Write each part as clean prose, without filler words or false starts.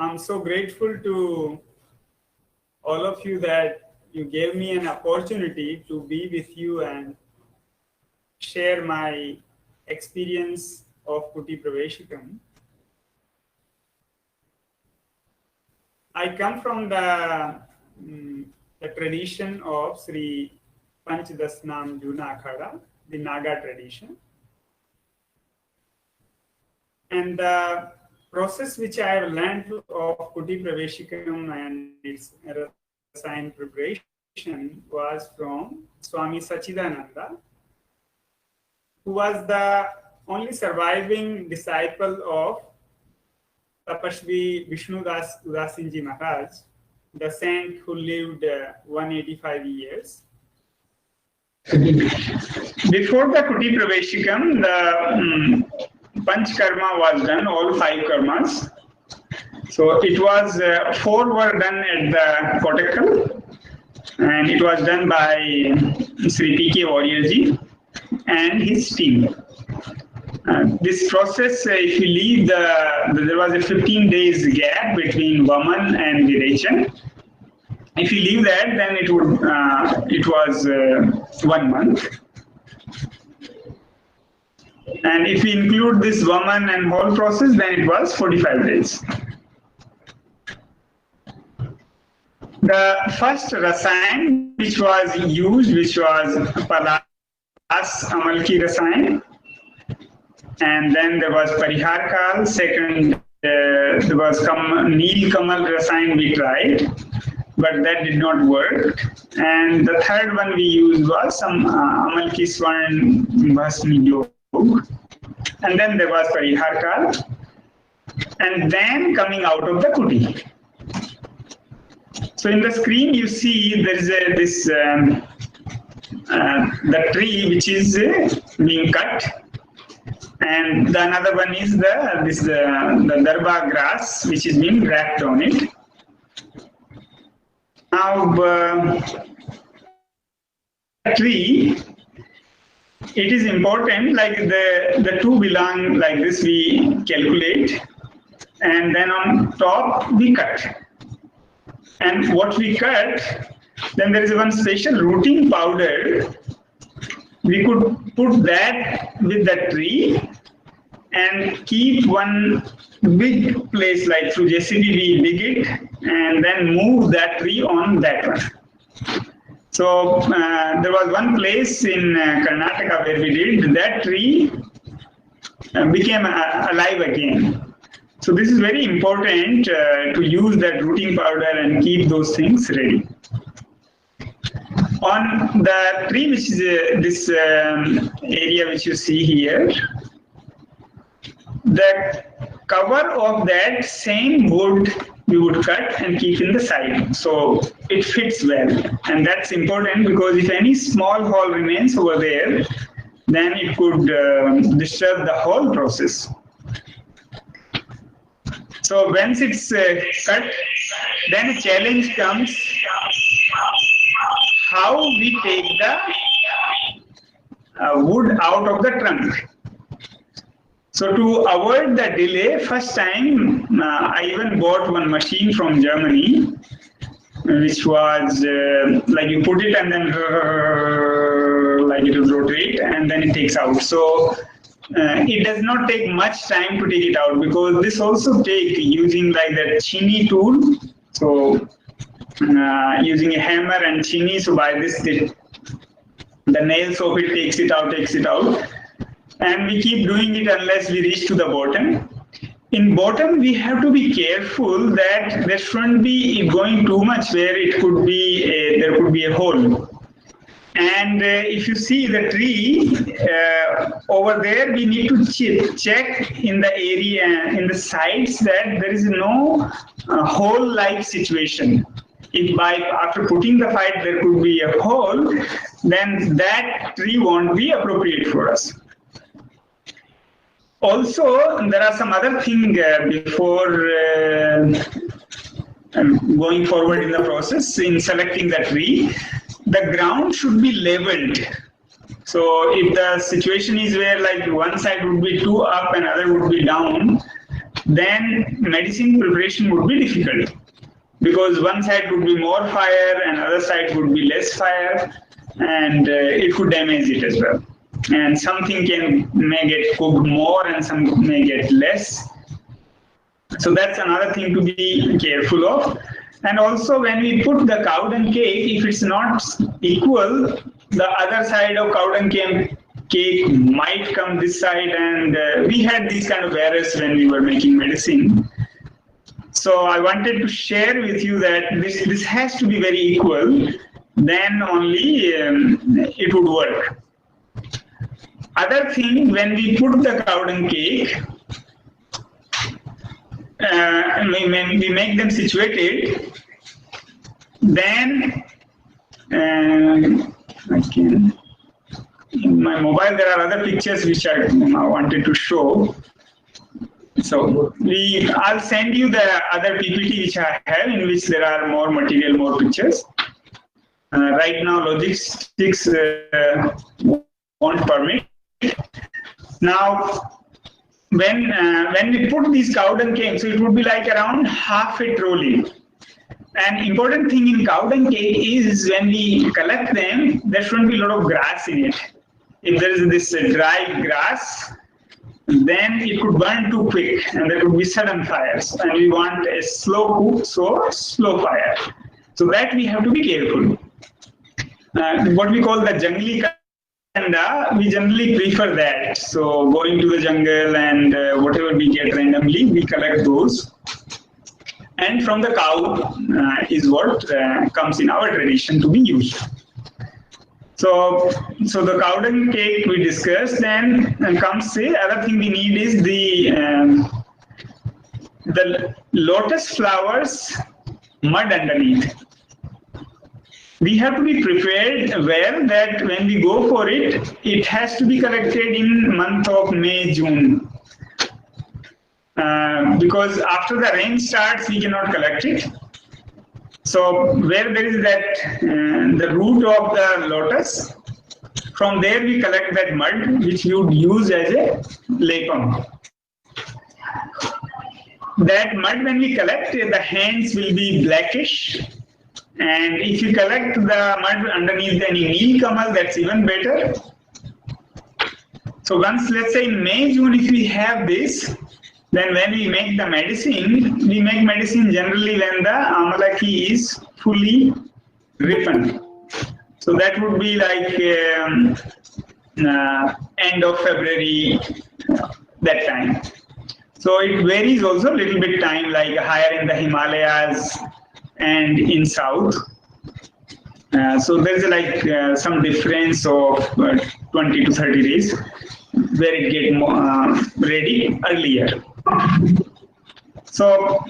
I'm so grateful to all of you that you gave me an opportunity to be with you and share my experience of Kutipraveshikam. I come from the tradition of Sri Panchadasnam Juna Akhada, the Naga tradition. And the process which I have learned of Kutipraveshikam and its Rasayan preparation was from Swami Sachidananda, who was the only surviving disciple of Tapashvi Vishnudas Udasinji Maharaj, the saint who lived 185 years. Before the Kutipraveshikam, the Panch Karma was done, all 5 karmas. So it was 4 were done at the Kottakkal, and it was done by Sri P.K. Warriorji and his team. This process, if you leave there was a 15 days gap between Vaman and Virechan. If you leave that, then it was 1 month. And if we include this Vaman and whole process, then it was 45 days. The first Rasayan which was used, which was Palas Amalki Rasayan, and then there was Parihar Kal. Second, there was Neel Kamal Rasayan we tried, but that did not work. And the third one we used was some Amalki Swarn Bhasmi Yog. And then there was Parihar Kal. And then coming out of the Kuti. So in the screen you see there is the tree which is being cut. And the another one is the darba grass which is being wrapped on it. Now the tree, it is important, like the two belong like this we calculate, and then on top we cut. And what we cut, then there is one special rooting powder. We could put that with the tree and keep one big place, like through JCB we dig it and then move that tree on that one. So there was one place in Karnataka where we did that tree became alive again. So this is very important to use that rooting powder and keep those things ready. On the tree, which is this area which you see here, the cover of that same wood we would cut and keep in the side, so it fits well. And that's important because if any small hole remains over there, then it could disturb the whole process. So once it's cut, then a challenge comes how we take the wood out of the trunk. So to avoid the delay, first time I even bought one machine from Germany, which was like you put it and then like it will rotate and then it takes out. So it does not take much time to take it out, because this also takes using like that chini tool. So using a hammer and chini, so by this the nails of it takes it out. And we keep doing it unless we reach to the bottom. In bottom, we have to be careful that there shouldn't be going too much where it could be there could be a hole. And if you see the tree over there, we need to check in the area, in the sides, that there is no hole-like situation. If after putting the fight there could be a hole, then that tree won't be appropriate for us. Also, there are some other things before going forward in the process in selecting the tree. The ground should be leveled. So if the situation is where like one side would be too up and other would be down, then medicine preparation would be difficult, because one side would be more fire and other side would be less fire, and it could damage it as well. And something may get cooked more and some may get less. So that's another thing to be careful of. And also, when we put the cow dung cake, if it's not equal, the other side of cow dung cake might come this side, and we had these kind of errors when we were making medicine. So I wanted to share with you that this has to be very equal, then only it would work. Other thing, when we put the cow dung cake, we make them situated, then in my mobile there are other pictures which I wanted to show. So I'll send you the other PPT which I have, in which there are more material, more pictures. Right now logistics won't permit. Now, when we put these cow dung cake, so it would be like around half a trolley. An important thing in cow dung cake is, when we collect them, there shouldn't be a lot of grass in it. If there is this dry grass, then it could burn too quick and there could be sudden fires. And we want a slow cook, so slow fire. So that we have to be careful. What we call the jungli kanda, we generally prefer that. So going to the jungle and whatever we get randomly, we collect those. And from the cow is what comes in our tradition to be used. So the cow dung cake we discussed, then comes the other thing we need is the lotus flowers mud underneath. We have to be prepared well that when we go for it, it has to be collected in month of May, June. Because after the rain starts, we cannot collect it. So where there is that, the root of the lotus, from there we collect that mud, which you would use as a lepam. That mud, when we collect, the hands will be blackish. And if you collect the mud underneath any nilkamal, that's even better. So once, let's say in May, June, if we have this, then when we make the medicine, we make medicine generally when the amalaki is fully ripened. So that would be like end of February, that time. So it varies also a little bit time, like higher in the Himalayas and in south. So there's like some difference of 20 to 30 days where it gets ready earlier. So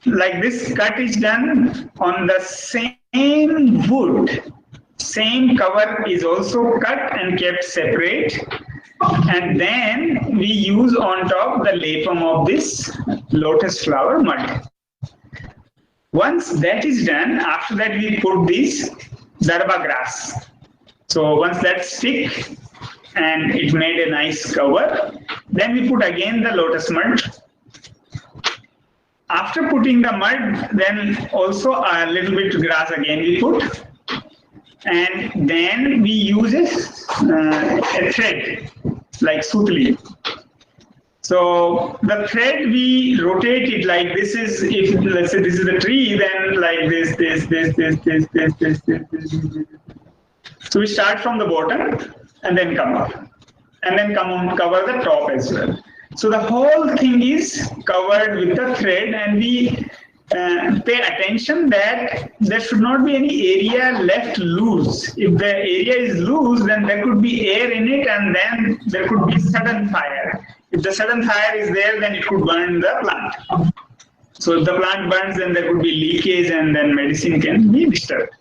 like this cut is done on the same wood, same cover is also cut and kept separate, and then we use on top the lepam of this lotus flower mud. Once that is done, after that we put this darba grass. So once that's thick and it made a nice cover, then we put again the lotus mud. After putting the mud, then also a little bit grass again we put, and then we use a thread like sutli. So the thread we rotate it like this is, if let's say this is the tree, then like this. So we start from the bottom and then come up, and then cover the top as well. So the whole thing is covered with the thread, and we pay attention that there should not be any area left loose. If the area is loose, then there could be air in it, and then there could be sudden fire. If the sudden fire is there, then it could burn the plant. So if the plant burns, then there could be leakage, and then medicine can be disturbed,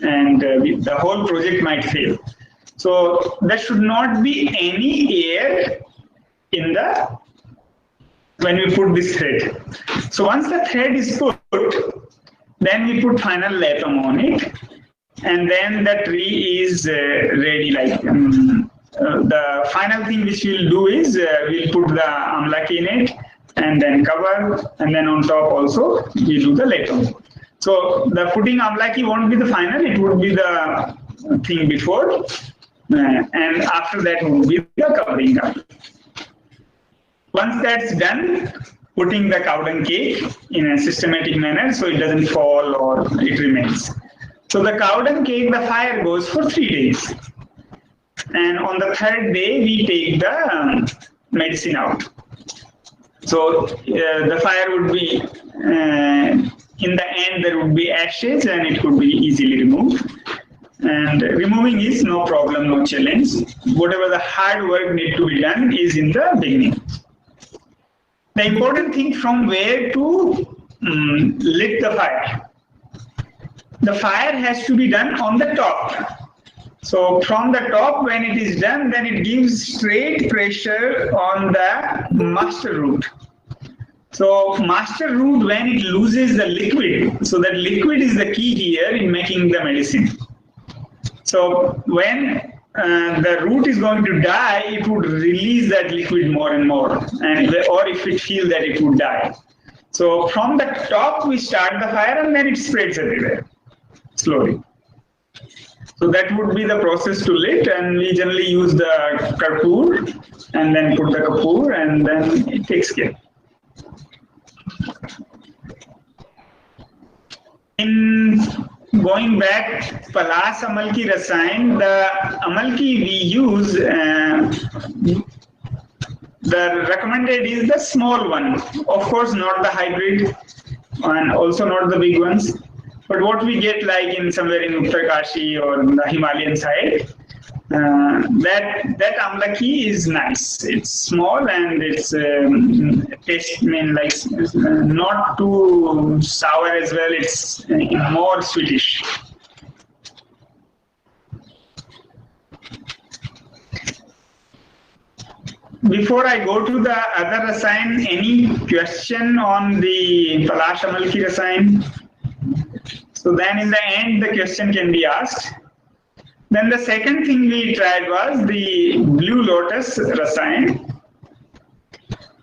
and the whole project might fail. So there should not be any air in when we put this thread. So once the thread is put, then we put final lepam on it, and then the tree is ready. Like the final thing which we'll do is we'll put the amlaki in it, and then cover, and then on top also we do the later. So the putting amlaki won't be the final, it would be the thing before, and after that would be the covering up. Once that's done, putting the cow dung cake in a systematic manner so it doesn't fall or it remains. So the cow dung cake, the fire goes for 3 days. And on the third day, we take the medicine out. So the fire would be, in the end, there would be ashes and it could be easily removed. And removing is no problem, no challenge. Whatever the hard work need to be done is in the beginning. The important thing from where to lit the fire. The fire has to be done on the top. So from the top, when it is done, then it gives straight pressure on the master root. So master root, when it loses the liquid, so that liquid is the key here in making the medicine. So when the root is going to die, it would release that liquid more and more, and or if it feels that it would die. So from the top, we start the fire and then it spreads everywhere, slowly. So that would be the process to lit, and we generally use the karpoor and then put the kapoor and then it takes care. In going back, Palas Amalki Rasayan, the Amalki we use, the recommended is the small one. Of course, not the hybrid and also not the big ones. But what we get like in somewhere in Uttarakhand or the Himalayan side, that amlaki is nice. It's small and it's taste, not too sour as well. It's more sweetish. Before I go to the other Rasayan, any question on the Palash Amalki Rasayan? So then in the end, the question can be asked. Then the second thing we tried was the Blue Lotus Rasayan.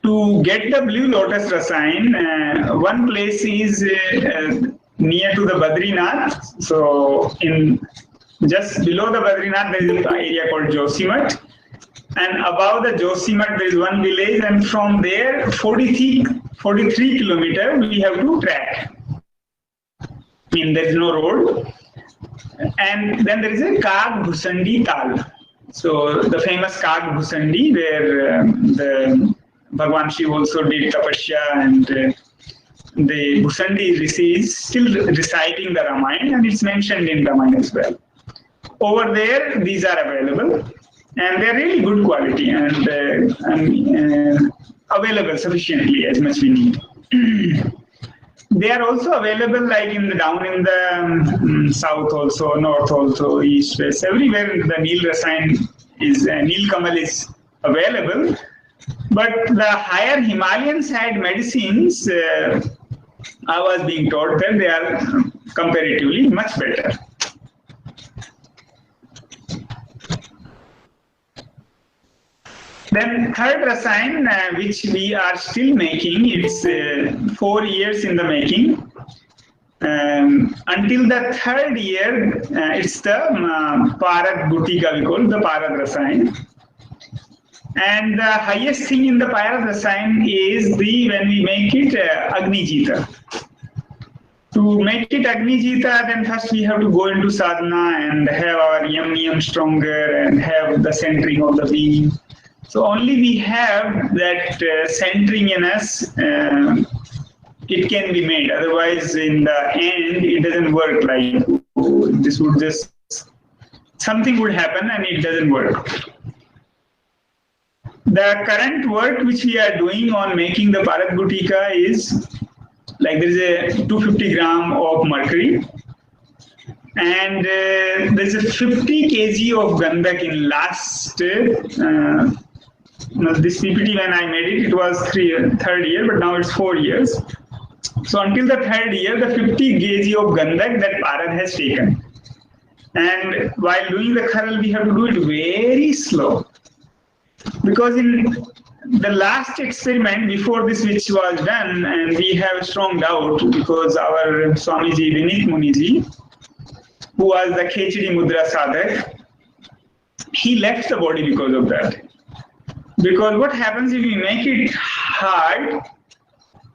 To get the Blue Lotus Rasayan, one place is near to the Badrinath. So in just below the Badrinath, there is an area called Josimat. And above the Josimat, there is one village, and from there, 43 kilometers, we have to trek. There is no road. And then there is a Kag Bhusandi Tal. So the famous Kag Bhusandi, where the Bhagwan Shiv also did tapasya, and the Bhusandi rishi is still reciting the Ramayana, and it's mentioned in Ramayana as well. Over there, these are available, and they're really good quality and available sufficiently as much we need. They are also available like down in the south also, north also, east, west, everywhere the Neel Rasayan is, Neel Kamal is available. But the higher Himalayan side medicines, I was being taught that they are comparatively much better. Then third Rasayan, which we are still making, it's 4 years in the making. Until the third year, it's the Parad Gutika, we call the Parad Rasayan. And the highest thing in the Parad Rasayan is when we make it Agni Jita. To make it Agni Jita, then first we have to go into sadhana and have our yam stronger and have the centering of the being. So only we have that centering in us, it can be made. Otherwise, in the end, it doesn't work like this would just, something would happen and it doesn't work. The current work which we are doing on making the Parad Gutika is, like there is a 250 gram of mercury. And there's a 50 kg of gandak in last, this PPT when I made it, it was third year, but now it's 4 years. So until the third year, the 50 kg of gandak that Parad has taken. And while doing the kharal, we have to do it very slow. Because in the last experiment before this which was done, and we have strong doubt because our Swamiji Vinit Muniji, who was the Khechdi Mudra Sadhak, he left the body because of that. Because what happens if we make it hard,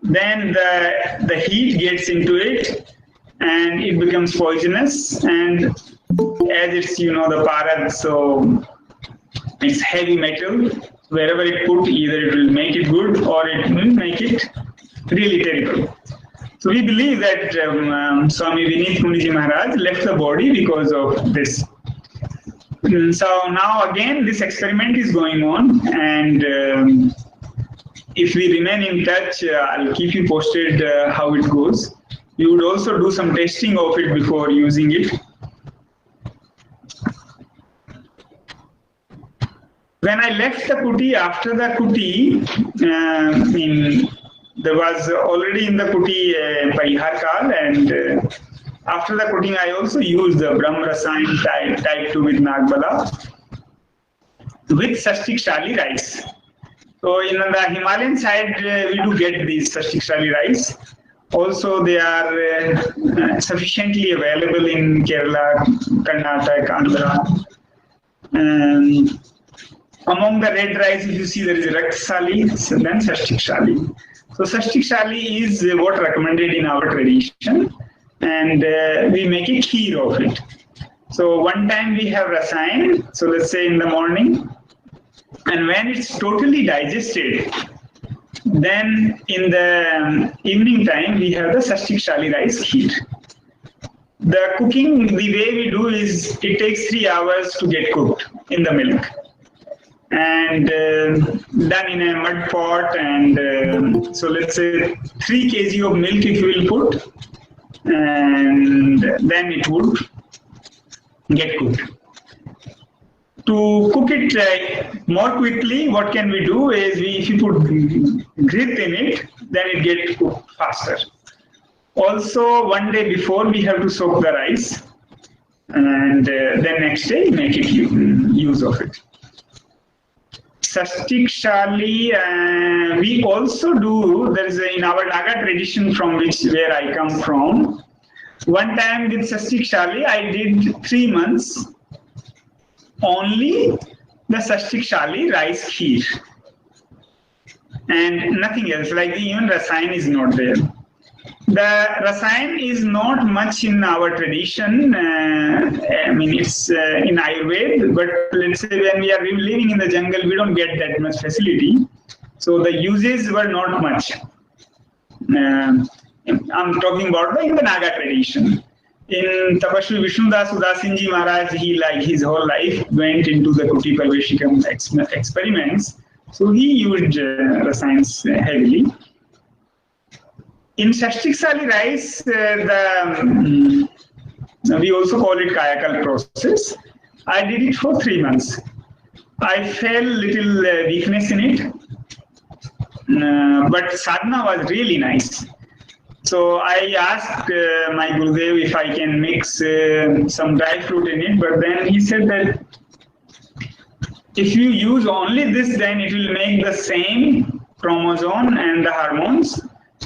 then the heat gets into it and it becomes poisonous, and as it's, the parad, so it's heavy metal. Wherever it put, either it will make it good or it will make it really terrible. So we believe that Swami Vinit Muniji Maharaj left the body because of this. So now again this experiment is going on, and if we remain in touch, I'll keep you posted how it goes. We would also do some testing of it before using it. When I left the kuti, after the kuti, there was already in the kuti Parihar Kal, and after the cooking I also used the Brahm Rasayan type 2 with Nagbala with Sashtik Shali rice. So in the Himalayan side, we do get these Sashtik Shali rice. Also, they are sufficiently available in Kerala, Karnataka, Andhra. Among the red rice, if you see, there is Raktsali, then Sashtik Shali. So Sashtik Shali is what recommended in our tradition, and we make a kheer of it. So one time we have Rasayan, so let's say in the morning, and when it's totally digested, then in the evening time we have the Sashtik Shali rice kheer. The cooking, the way we do is, it takes 3 hours to get cooked in the milk, and done in a mud pot, and so let's say 3 kg of milk if you will put, and then it would get cooked. To cook it more quickly, what can we do is, if you put grit in it, then it gets cooked faster. Also, one day before we have to soak the rice, and then next day make it use of it. Sashtik Shali, we also do, there is in our Naga tradition from where I come from, one time with Sashtik Shali, I did 3 months only the Sashtik Shali rice kheer and nothing else, like even Rasayan is not there. The Rasayan is not much in our tradition. It's in Ayurved, but let's say when we are living in the jungle, we don't get that much facility. So the uses were not much. I'm talking about in the Naga tradition. In Tapashri Vishnudas Udasinji Maharaj, he like his whole life went into the Kutipraveshik experiments. So he used Rasayans heavily. In Sashtik Shali rice, we also call it Kayakal process. I did it for 3 months. I felt little weakness in it, but sadhana was really nice. So I asked my Gurudev if I can mix some dry fruit in it, but then he said that if you use only this, then it will make the same chromosome and the hormones,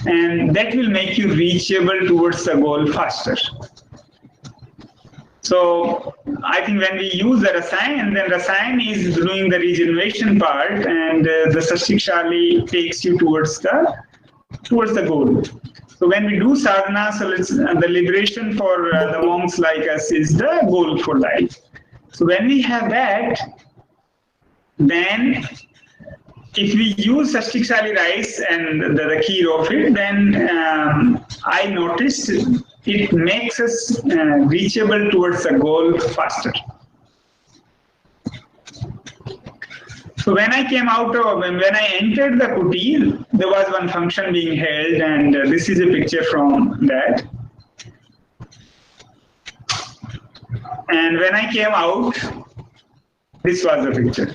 and that will make you reachable towards the goal faster. So I think when we use the Rasayan, then Rasayan is doing the regeneration part, and the Sashtik Shali takes you towards the goal. So when we do sadhana, so the liberation for the monks like us is the goal for life. So when we have that, then if we use Sashtik Shali rice and the kheer of it, then I noticed it makes us reachable towards the goal faster. So when I came out of, when I entered the kuti, there was one function being held, and this is a picture from that. And when I came out, this was the picture.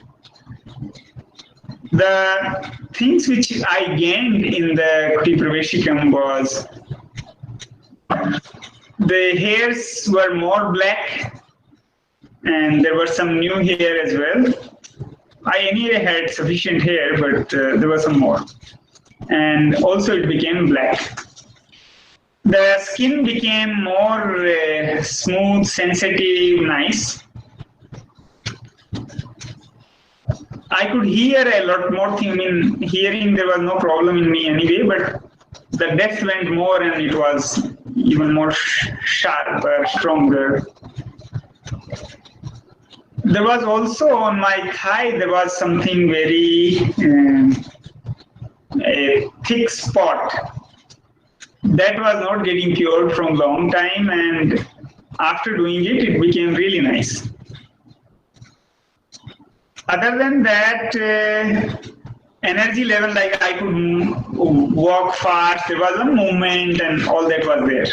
The things which I gained in the Kutipraveshikam was the hairs were more black, and there were some new hair as well. I anyway had sufficient hair, but there was some more. And also it became black. The skin became more smooth, sensitive, nice. I could hear a lot more things. I mean, hearing there was no problem in me anyway, but the depth went more and it was even more sharper, stronger. There was also on my thigh, there was something very, a thick spot. That was not getting cured from long time, and after doing it, it became really nice. Other than that, energy level, like I could walk fast, there was a movement and all that was there.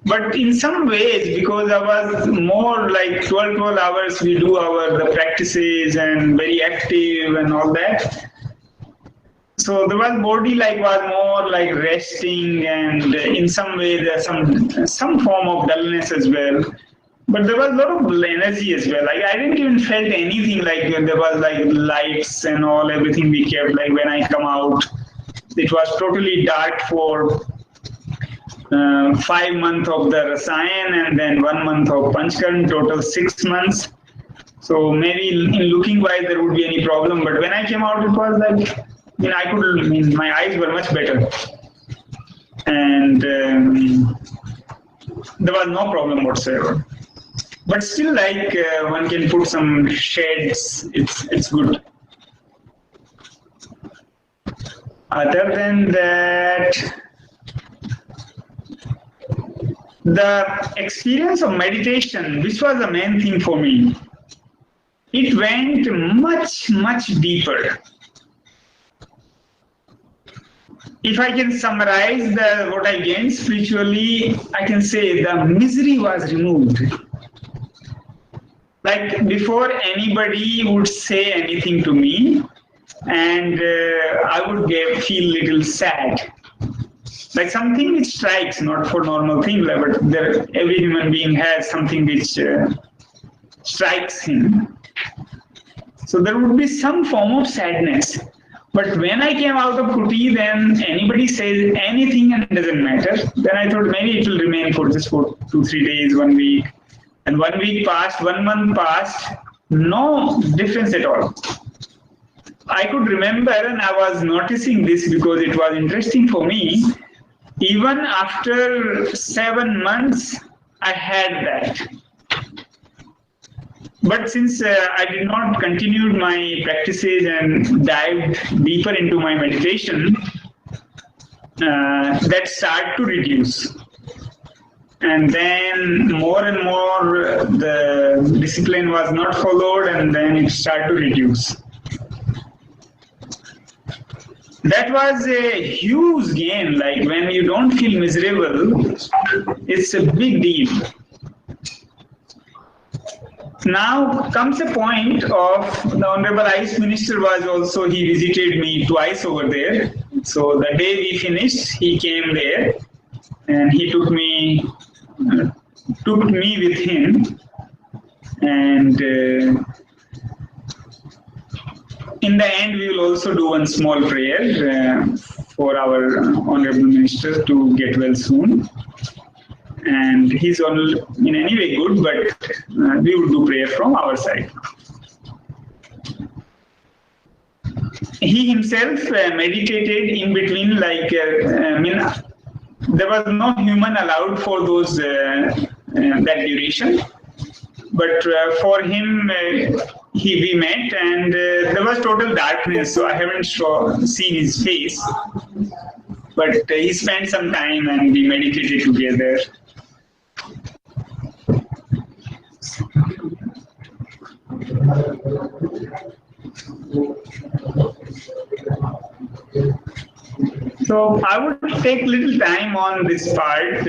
But in some ways, because I was more like 12 hours, we do the practices and very active and all that. So the body was more like resting, and in some way there's some form of dullness as well. But there was a lot of energy as well. Like I didn't even felt anything, like there was like lights and all, everything we kept. Like when I come out, it was totally dark for 5 months of the Rasayan and then 1 month of Panchkarma, total 6 months. So maybe in looking wise there would be any problem, but when I came out, it was like, my eyes were much better, and there was no problem whatsoever. But still, like one can put some shades. It's good. Other than that, the experience of meditation, which was the main thing for me, it went much deeper. If I can summarize what I gained spiritually, I can say the misery was removed. Like before, anybody would say anything to me, and I would feel little sad. Like something which strikes, not for normal things, but every human being has something which strikes him. So there would be some form of sadness. But when I came out of Kuti, then anybody says anything and it doesn't matter. Then I thought maybe it will remain for just 2-3 days, 1 week. And 1 week passed, 1 month passed, no difference at all. I could remember, and I was noticing this because it was interesting for me, even after 7 months, I had that. But since I did not continue my practices and dived deeper into my meditation, that started to reduce. And then more and more the discipline was not followed, and then it started to reduce. That was a huge gain. Like when you don't feel miserable, it's a big deal. Now comes a point of the Honorable Ice Minister was also, he visited me twice over there. So the day we finished, he came there and he took me with him. And in the end, we will also do one small prayer for our Honorable Minister to get well soon. And he's in any way good, but we will do prayer from our side. He himself meditated in between, like, there was no human allowed for those that duration. But for him, we met, and there was total darkness, so I haven't seen his face. But he spent some time and we meditated together. So I would take little time on this part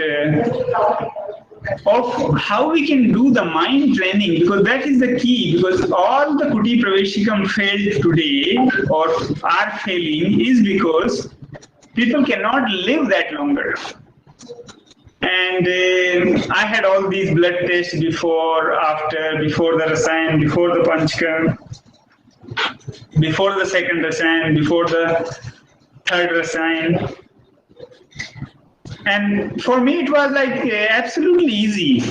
of how we can do the mind training, because that is the key. Because all the Kutipraveshikam failed today or are failing is because people cannot live that longer. And I had all these blood tests before, after, before the Rasayan, before the Panchka, before the second Rasayan, before the third Rasayan. And for me, it was like absolutely easy.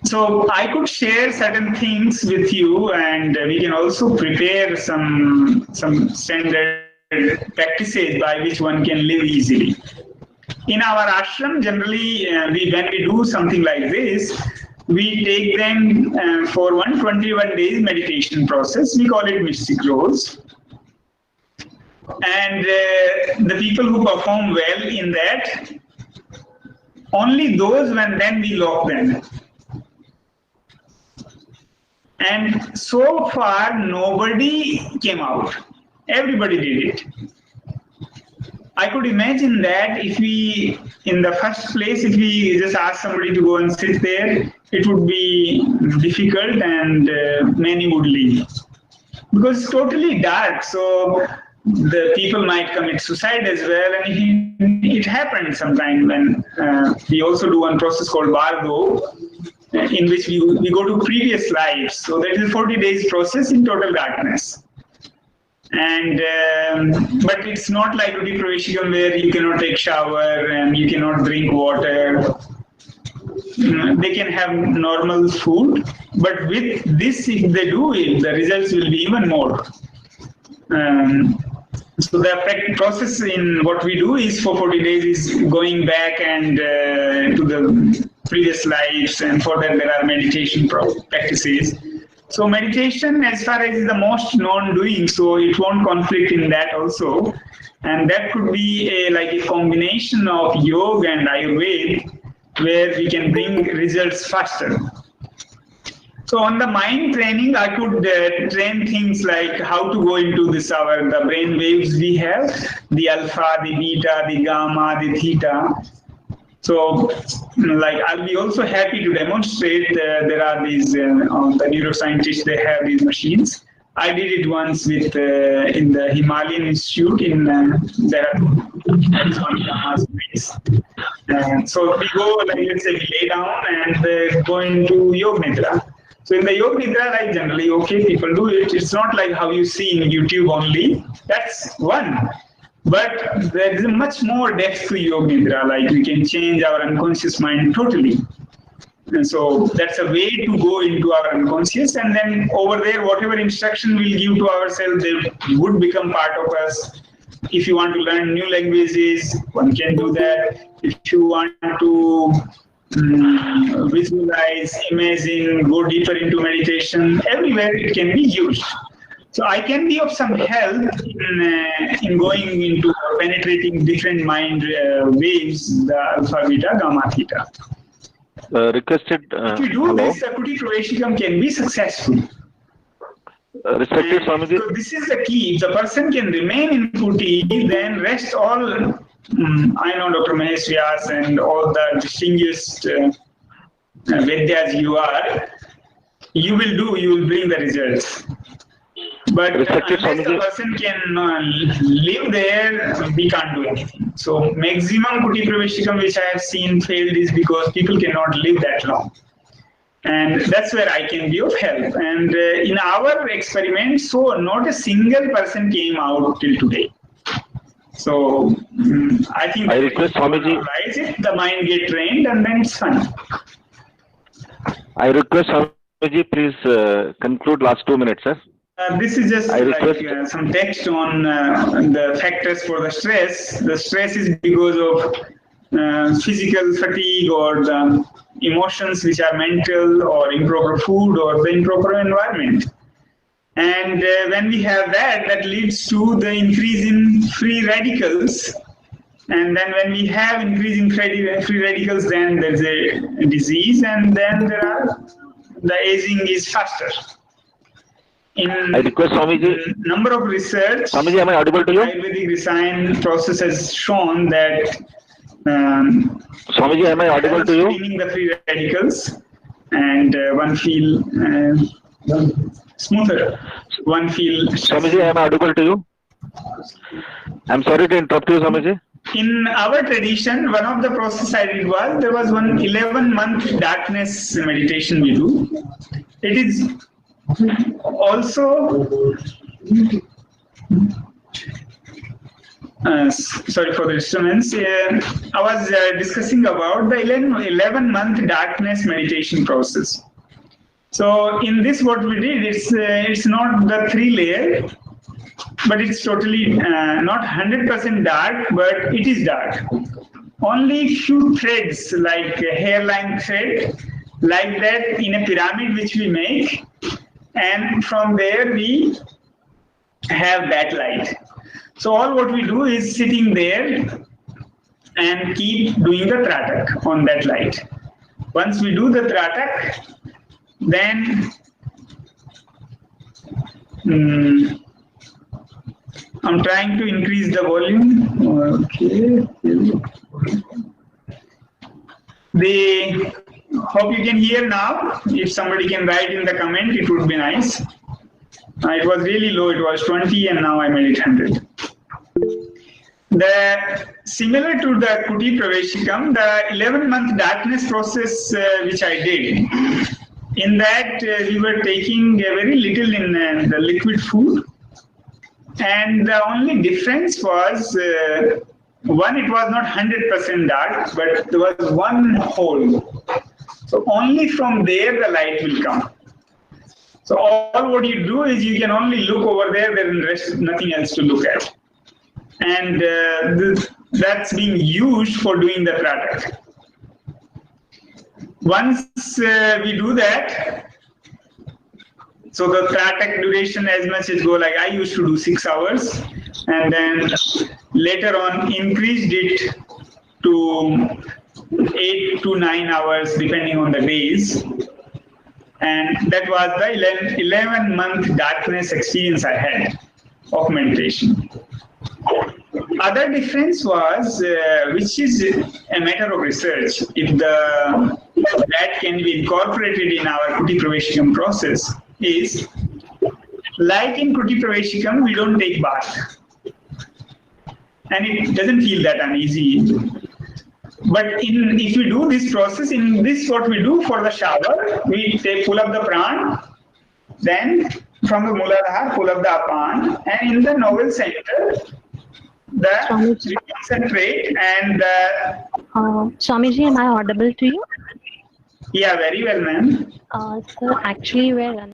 So I could share certain things with you, and we can also prepare some standard practices by which one can live easily. In our ashram, generally, when we do something like this, we take them for 121 days meditation process. We call it mystic roles. And the people who perform well in that, only those then we lock them. And so far, nobody came out. Everybody did it. I could imagine that if we, in the first place, if we just ask somebody to go and sit there, it would be difficult and many would leave. Because it's totally dark, so the people might commit suicide as well. And it happened sometime when we also do one process called Bardo, in which we go to previous lives. So that is a 40 days process in total darkness. And but it's not like Kutipraveshikam where you cannot take shower and you cannot drink water. They can have normal food, but with this, if they do it, the results will be even more. So the process in what we do is for 40 days is going back and to the previous lives, and for that there are meditation practices. So meditation, as far as is the most known doing, so it won't conflict in that also. And that could be like a combination of yoga and Ayurveda, where we can bring results faster. So on the mind training, I could train things like how to go into this the brain waves we have, the alpha, the beta, the gamma, the theta. So, like, I'll be also happy to demonstrate. There are these, the neuroscientists, they have these machines. I did it once with in the Himalayan Institute in so we go, like, let's say we lay down and go into Yoga Nidra. So in the Yoga Nidra, like generally, okay, people do it. It's not like how you see in YouTube only. That's one. But there is much more depth to Yoga Nidra, like we can change our unconscious mind totally. And so that's a way to go into our unconscious, and then over there, whatever instruction we'll give to ourselves, they would become part of us. If you want to learn new languages, one can do that. If you want to visualize, imagine, go deeper into meditation, everywhere it can be used. So I can be of some help in going into penetrating different mind waves, the alpha, beta, gamma, theta. Requested. If you do this, Kutipraveshikam can be successful. Respected Swamiji. So this is the key. If the person can remain in Kuti, then rest all. I know Dr. Mahesh Vyas and all the distinguished Vaidya's you are. You will bring the results. But unless the person can live there, we can't do anything. So maximum Kutipraveshikam which I have seen failed is because people cannot live that long. And that's where I can be of help. And in our experiment, so not a single person came out till today. So I think I request Swamiji, the mind get trained and then it's fun. I request Swamiji, please conclude last 2 minutes, sir. This is just like some text on the factors for the stress. The stress is because of physical fatigue or the emotions which are mental or improper food or the improper environment. And when we have that, that leads to the increase in free radicals. And then when we have increasing free radicals, then there's a disease, and then the aging is faster. In I request Swamiji. Number of research, Swamiji, am I audible to you? Ayurvedic Rasayan process has shown that Swamiji, am I audible to you? Screening the free radicals, and one feel smoother. One feel. Swamiji, am I audible to you? I'm sorry to interrupt you, Swamiji. in our tradition, one of the process I did was, there was one 11-month darkness meditation we do. It is also, sorry for the disturbance, I was discussing about the 11-month darkness meditation process. So in this what we did, it's not the 3-layer, but it's totally not 100% dark, but it is dark. Only few threads, like a hairline thread, like that in a pyramid which we make, and from there we have that light. So all what we do is sitting there and keep doing the tratak on that light. Once we do the tratak, then I'm trying to increase the volume. Okay. Hope you can hear now. If somebody can write in the comment, it would be nice. It was really low. It was 20, and now I made it 100. Similar to the Kutipraveshikam, the 11-month darkness process which I did. In that, we were taking very little in the liquid food. And the only difference was, one, it was not 100% dark, but there was one hole. So only from there the light will come. So all what you do is you can only look over there, there is nothing else to look at. And that's being used for doing the tratak. Once we do that, so the tratak duration as much as go, like I used to do 6 hours, and then later on increased it to 8 to 9 hours depending on the days. And that was the 11-month darkness experience I had of meditation. Other difference was, which is a matter of research, if that can be incorporated in our Kutipraveshikam process, is like in Kutipraveshikam, we don't take bath. And it doesn't feel that uneasy. But if we do this process, in this what we do for the shower, we pull up the pran, then from the Muladhara, pull up the apan, and in the navel center, we concentrate and Swamiji, am I audible to you? Yeah, very well, ma'am. Sir, actually we're running